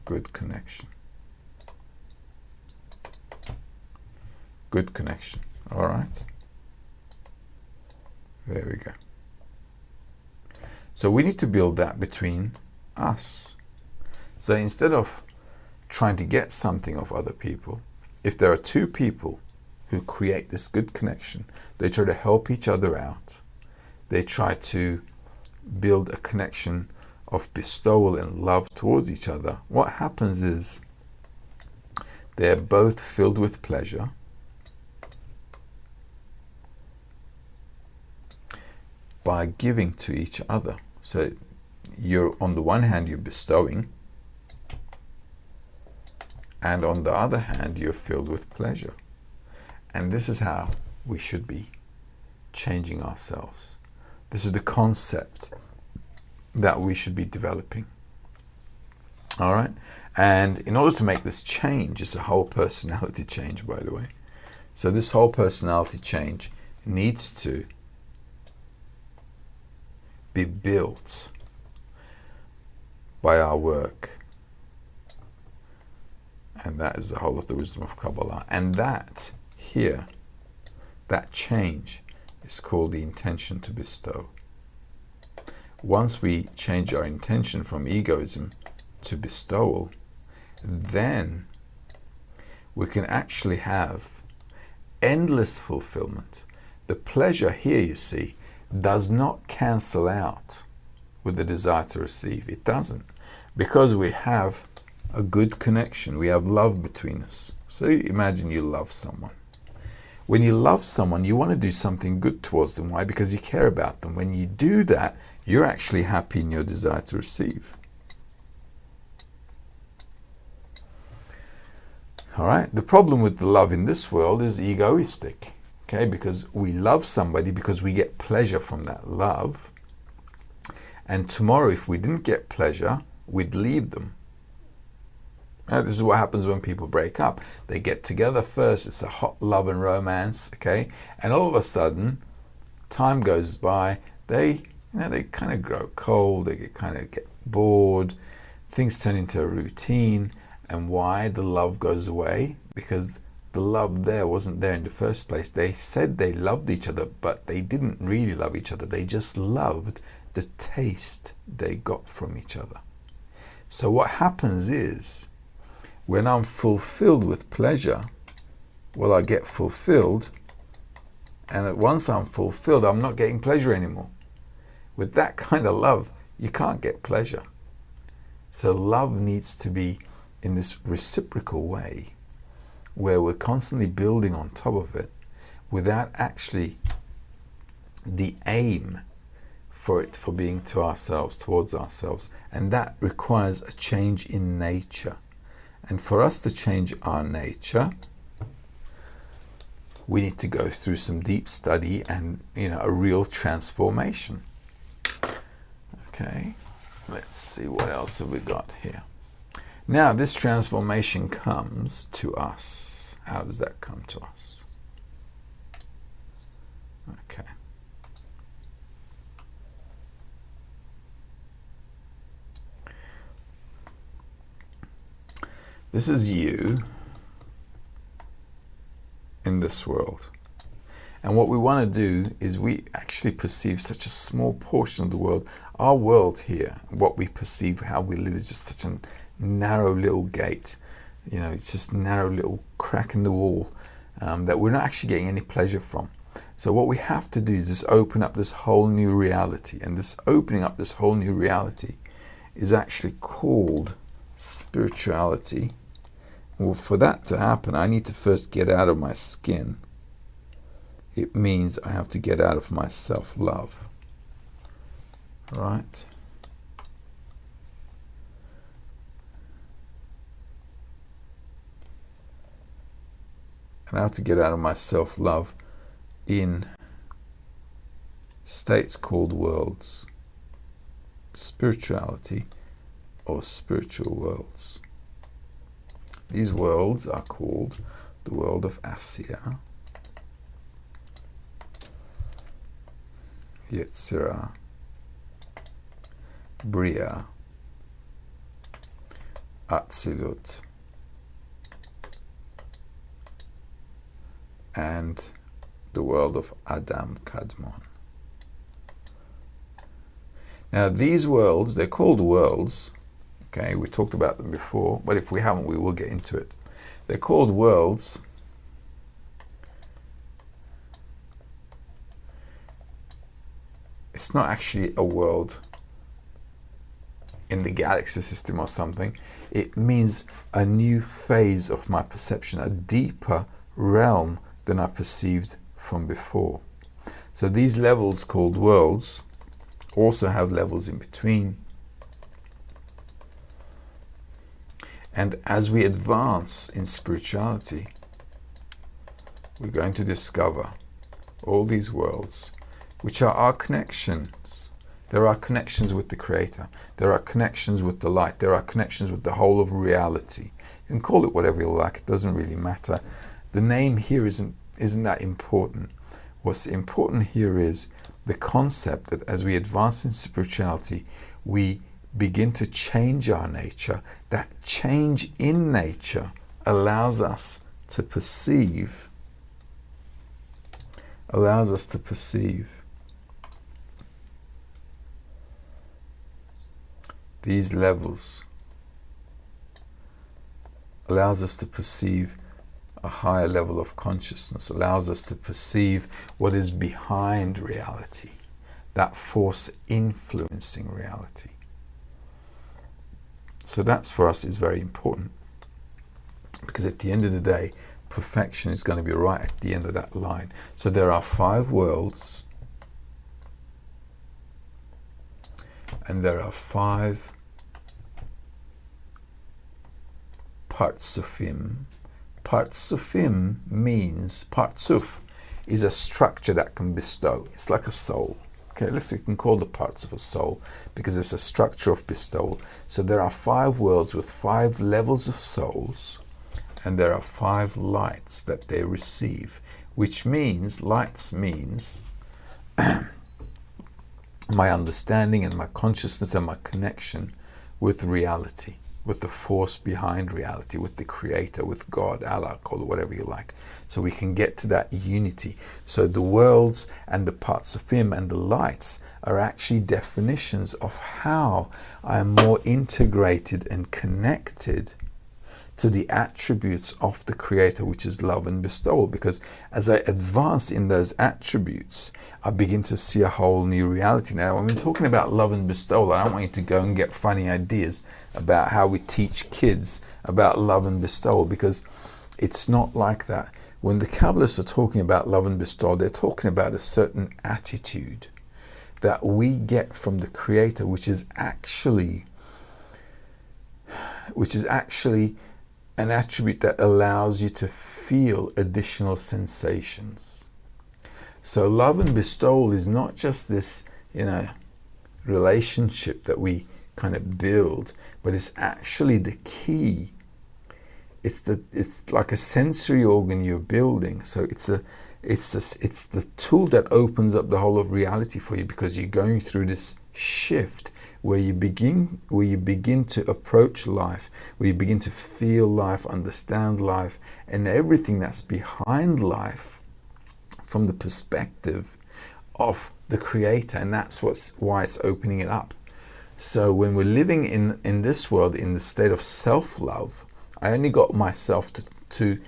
Speaker 1: good connection. Good connection. All right. There we go. So we need to build that between us. So instead of trying to get something of other people, if there are two people who create this good connection, they try to help each other out. They try to build a connection of bestowal and love towards each other. What happens is they're both filled with pleasure. By giving to each other. So you're, on the one hand, you're bestowing, and on the other hand, you're filled with pleasure. And this is how we should be changing ourselves. This is the concept that we should be developing. All right? And in order to make this change, it's a whole personality change, by the way. So this whole personality change needs to be built by our work. And that is the whole of the wisdom of Kabbalah. And that here, that change is called the intention to bestow. Once we change our intention from egoism to bestowal, then we can actually have endless fulfillment. The pleasure here, you see, does not cancel out with the desire to receive. It doesn't, because we have a good connection. We have love between us. So imagine you love someone. When you love someone, you want to do something good towards them. Why? Because you care about them. When you do that, you're actually happy in your desire to receive. All right. The problem with the love in this world is egoistic. Okay, because we love somebody because we get pleasure from that love, And tomorrow, if we didn't get pleasure, we'd leave them. This is what happens when people break up. They get together first, it's a hot love and romance, okay? And all of a sudden, time goes by, they kind of grow cold, they kind of get bored, things turn into a routine. And why? The love goes away, because the love there wasn't there in the first place. They said they loved each other, but they didn't really love each other. They just loved the taste they got from each other. So what happens is, when I'm fulfilled with pleasure, well, I get fulfilled, and once I'm fulfilled, I'm not getting pleasure anymore. With that kind of love, you can't get pleasure. So love needs to be in this reciprocal way, where we're constantly building on top of it, without actually the aim for being to ourselves, towards ourselves. And that requires a change in nature. And for us to change our nature, we need to go through some deep study and, a real transformation. Okay, let's see, what else have we got here? Now, this transformation comes to us. How does that come to us? Okay. This is you in this world. And what we want to do is, we actually perceive such a small portion of the world. Our world here, what we perceive, how we live, is just such a narrow little gate. It's just a narrow little crack in the wall that we're not actually getting any pleasure from. So what we have to do is just open up this whole new reality. And this opening up this whole new reality is actually called spirituality. Well, for that to happen, I need to first get out of my skin. It means I have to get out of my self-love. Right? And I have to get out of my self-love in states called worlds. Spirituality, or spiritual worlds. These worlds are called the world of Asya, Yetzirah, Bria, Atzilut, and the world of Adam Kadmon. Now, these worlds, they're called worlds. Okay, we talked about them before, but if we haven't, we will get into it. They're called worlds. It's not actually a world in the galaxy system or something. It means a new phase of my perception, a deeper realm than I perceived from before. So these levels called worlds also have levels in between. And as we advance in spirituality, we're going to discover all these worlds, which are our connections. There are connections with the Creator. There are connections with the light. There are connections with the whole of reality. You can call it whatever you like. It doesn't really matter. The name here isn't that important. What's important here is the concept that as we advance in spirituality, we begin to change our nature. That change in nature allows us to perceive these levels, allows us to perceive a higher level of consciousness, allows us to perceive what is behind reality, that force influencing reality. So that's, for us, is very important, because at the end of the day, perfection is going to be right at the end of that line. So there are 5 worlds, and there are 5 partsufim. Partsufim means, partsuf is a structure that can bestow. It's like a soul. Okay, we can call the parts of a soul because it's a structure of bestowal. So there are 5 worlds with 5 levels of souls, and there are 5 lights that they receive, which means, lights means my understanding and my consciousness and my connection with reality, with the force behind reality, with the creator, with God, Allah, call it whatever you like. So we can get to that unity. So the worlds and the parts of him and the lights are actually definitions of how I am more integrated and connected to the attributes of the creator, which is love and bestowal. Because as I advance in those attributes, I begin to see a whole new reality. Now, when we're talking about love and bestowal, I don't want you to go and get funny ideas about how we teach kids about love and bestowal, because it's not like that. When the Kabbalists are talking about love and bestowal, they're talking about a certain attitude that we get from the creator, which is actually an attribute that allows you to feel additional sensations. So love and bestowal is not just this, relationship that we kind of build, but it's actually the key. It's like a sensory organ you're building. So it's the tool that opens up the whole of reality for you, because you're going through this shift where you begin to approach life, where you begin to feel life, understand life, and everything that's behind life from the perspective of the creator. And that's why it's opening it up. So when we're living in this world in the state of self-love, I only got myself to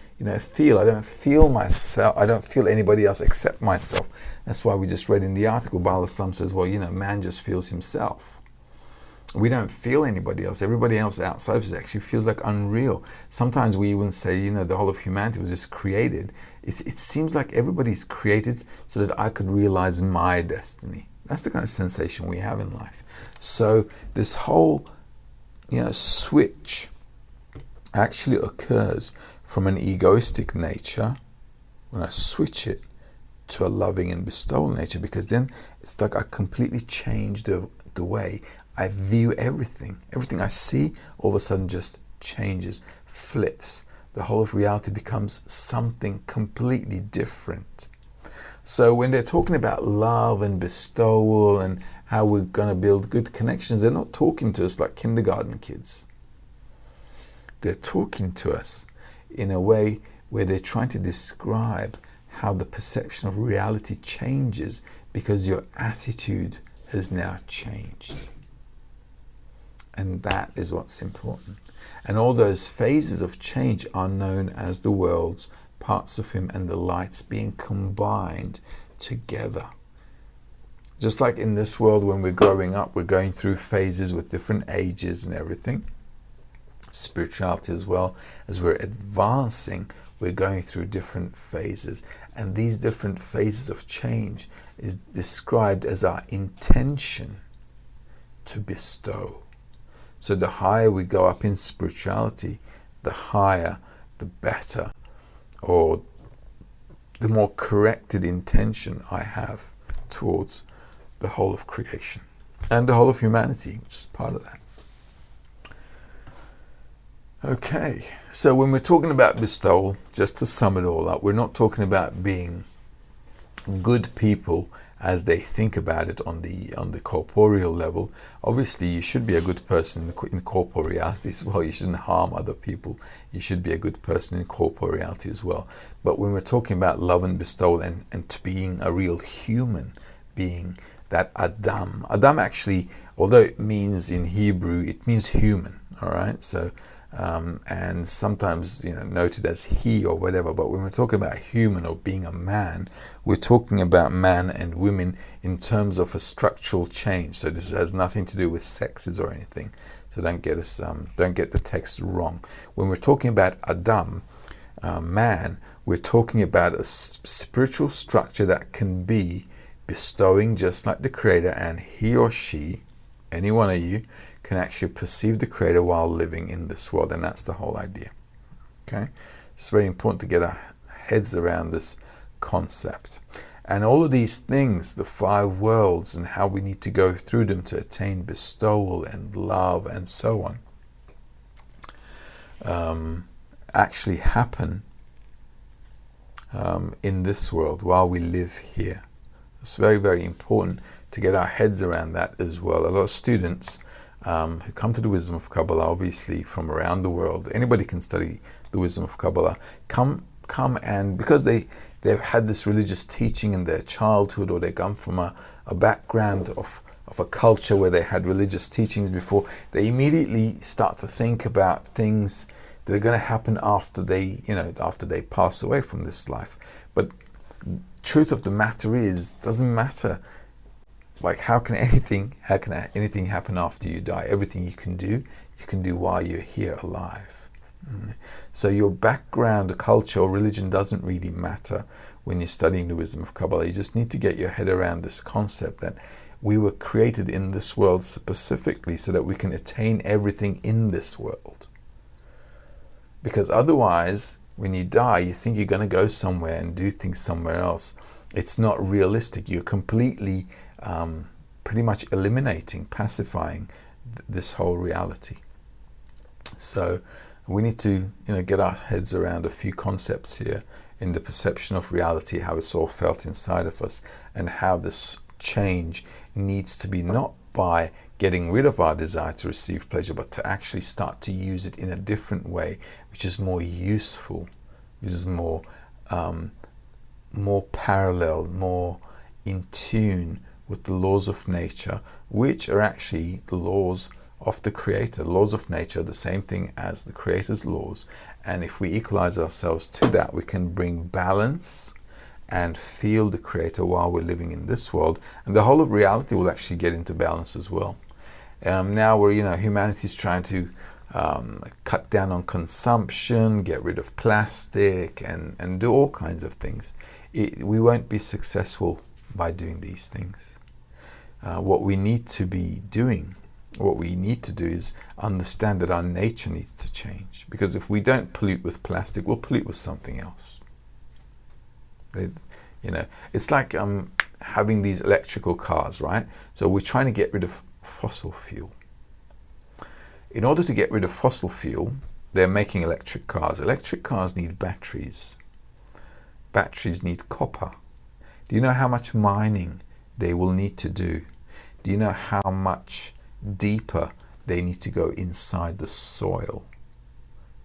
Speaker 1: feel. I don't feel myself. I don't feel anybody else except myself. That's why we just read in the article, Bala Islam says, well, man just feels himself. We don't feel anybody else. Everybody else outside of us actually feels like unreal. Sometimes we even say, the whole of humanity was just created. It seems like everybody's created so that I could realize my destiny. That's the kind of sensation we have in life. So this whole, switch actually occurs from an egoistic nature when I switch it to a loving and bestowal nature, because then it's like I completely change the way I view everything. Everything I see all of a sudden just changes, flips. The whole of reality becomes something completely different. So when they're talking about love and bestowal and how we're going to build good connections, they're not talking to us like kindergarten kids. They're talking to us in a way where they're trying to describe how the perception of reality changes because your attitude has now changed. And that is what's important. And all those phases of change are known as the worlds, parts of him, and the lights being combined together. Just like in this world, when we're growing up, we're going through phases with different ages and everything. Spirituality as well, as we're advancing, we're going through different phases. And these different phases of change is described as our intention to bestow. So the higher we go up in spirituality, the higher, the better, or the more corrected intention I have towards the whole of creation and the whole of humanity, which is part of that. Okay, so when we're talking about bestowal, just to sum it all up, we're not talking about being good people as they think about it on the corporeal level. Obviously, you should be a good person in corporeality as well. You shouldn't harm other people. You should be a good person in corporeality as well. But when we're talking about love and bestowal and to being a real human being, that Adam actually, although it means in Hebrew, it means human, all right? So, and sometimes noted as he or whatever, but when we're talking about human or being a man, we're talking about man and women in terms of a structural change. So this has nothing to do with sexes or anything. So don't get the text wrong. When we're talking about Adam, man, we're talking about a spiritual structure that can be bestowing just like the Creator, and he or she, any one of you, can actually perceive the Creator while living in this world, and that's the whole idea. Okay, it's very important to get our heads around this concept. And all of these things, the 5 worlds and how we need to go through them to attain bestowal and love and so on, actually happen in this world while we live here. It's very, very important to get our heads around that as well. A lot of students who come to the wisdom of Kabbalah, obviously from around the world, anybody can study the wisdom of Kabbalah, come and because they've had this religious teaching in their childhood, or they come from a background of a culture where they had religious teachings before, they immediately start to think about things that are going to happen after they pass away from this life. But truth of the matter is, doesn't matter. Like, how can anything happen after you die? Everything you can do while you're here alive. So your background, the culture or religion doesn't really matter when you're studying the wisdom of Kabbalah. You just need to get your head around this concept that we were created in this world specifically so that we can attain everything in this world. Because otherwise, when you die, you think you're going to go somewhere and do things somewhere else. It's not realistic. You're completely, pretty much eliminating, pacifying this whole reality. So we need to, get our heads around a few concepts here in the perception of reality, how it's all felt inside of us, and how this change needs to be not by getting rid of our desire to receive pleasure, but to actually start to use it in a different way, which is more useful, which is more parallel, more in tune with the laws of nature, which are actually the laws of the Creator. The laws of nature are the same thing as the Creator's laws, and if we equalize ourselves to that, we can bring balance and feel the Creator while we're living in this world, and the whole of reality will actually get into balance as well. Now we're, humanity's trying to cut down on consumption, get rid of plastic, and do all kinds of things. We won't be successful by doing these things. What we need to do is understand that our nature needs to change. Because if we don't pollute with plastic, we'll pollute with something else. It's like having these electrical cars, right? So we're trying to get rid of fossil fuel. In order to get rid of fossil fuel, they're making electric cars. Electric cars need batteries. Batteries need copper. Do you know how much mining they will need to do? Do you know how much deeper they need to go inside the soil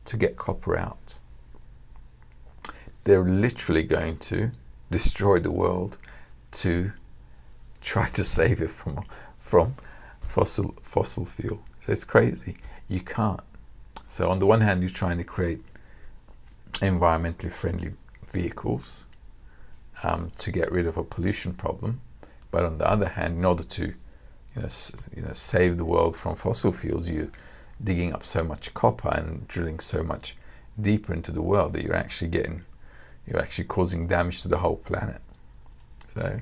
Speaker 1: to get copper out? They're literally going to destroy the world to try to save it from fossil fuel. So it's crazy. You can't. So on the one hand, you're trying to create environmentally friendly vehicles to get rid of a pollution problem, but on the other hand, in order to save the world from fossil fuels, you're digging up so much copper and drilling so much deeper into the world that you're actually causing damage to the whole planet. So,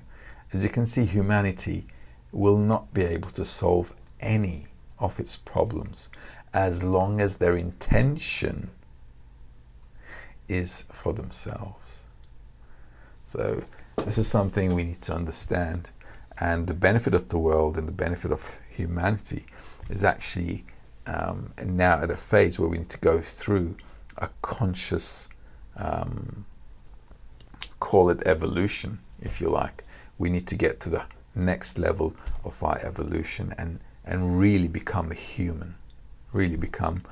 Speaker 1: as you can see, humanity will not be able to solve any of its problems as long as their intention is for themselves. So, this is something we need to understand. And the benefit of the world and the benefit of humanity is actually now at a phase where we need to go through a conscious, call it evolution, if you like. We need to get to the next level of our evolution and really become a human, really become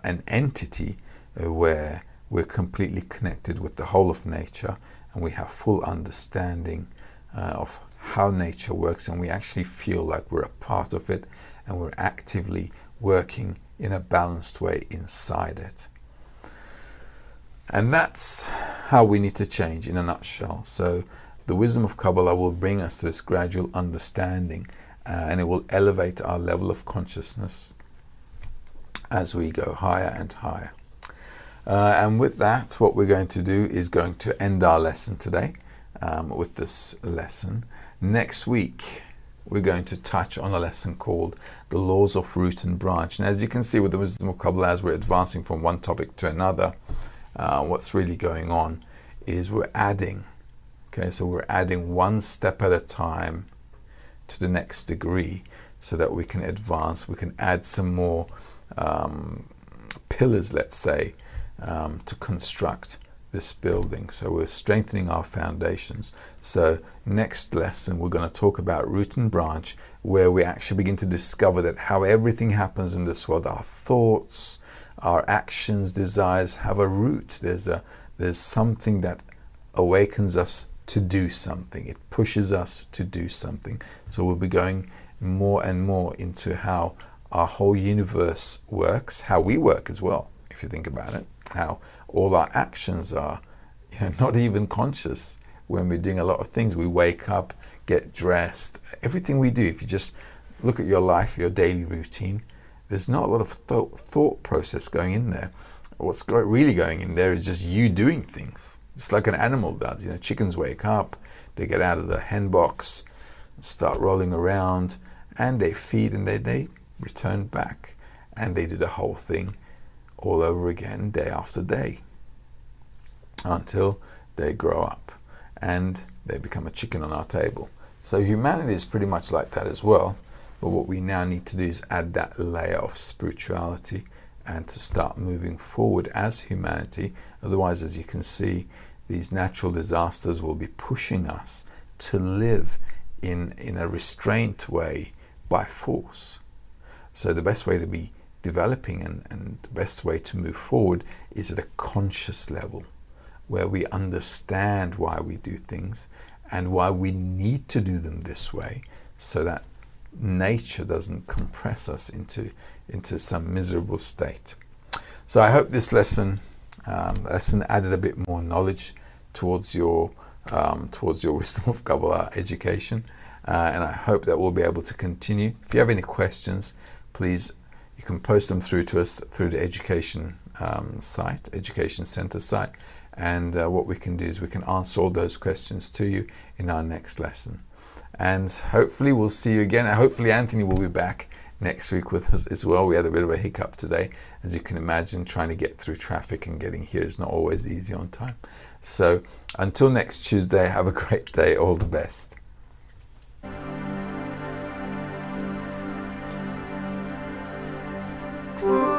Speaker 1: an entity where we're completely connected with the whole of nature, and we have full understanding of how nature works, and we actually feel like we're a part of it, and we're actively working in a balanced way inside it. And that's how we need to change in a nutshell. So the wisdom of Kabbalah will bring us to this gradual understanding, and it will elevate our level of consciousness as we go higher and higher. And with that, what we're going to do is going to end our lesson today with this lesson. Next week, we're going to touch on a lesson called the laws of root and branch. And as you can see with the wisdom of Kabbalah, as we're advancing from one topic to another, what's really going on is we're adding Okay, so we're adding one step at a time to the next degree so that we can advance. We can add some more pillars, let's say, to construct this building. So we're strengthening our foundations. So next lesson we're going to talk about root and branch, where we actually begin to discover that how everything happens in this world, our thoughts, our actions, desires have a root. There's something that awakens us to do something. It pushes us to do something. So we'll be going more and more into how our whole universe works, how we work as well, if you think about it, how all our actions are, not even conscious. When we're doing a lot of things, we wake up, get dressed, everything we do, if you just look at your life, your daily routine, there's not a lot of thought process going in there. What's really going in there is just you doing things. It's like an animal does. Chickens wake up, they get out of the hen box, start rolling around, and they feed, and they return back, and they do the whole thing all over again, day after day, until they grow up and they become a chicken on our table. So humanity is pretty much like that as well. But what we now need to do is add that layer of spirituality and to start moving forward as humanity. Otherwise, as you can see, these natural disasters will be pushing us to live in a restrained way by force. So the best way to be developing and the best way to move forward is at a conscious level, where we understand why we do things and why we need to do them this way, so that nature doesn't compress us into some miserable state. So I hope this lesson added a bit more knowledge towards your Wisdom of Kabbalah education, and I hope that we'll be able to continue. If you have any questions, please, you can post them through to us through the education site, education center site, and what we can do is we can answer all those questions to you in our next lesson. And hopefully we'll see you again. Hopefully Anthony will be back next week with us as well. We had a bit of a hiccup today. As you can imagine, trying to get through traffic and getting here is not always easy on time. So until next Tuesday, have a great day. All the best.
Speaker 2: Cool.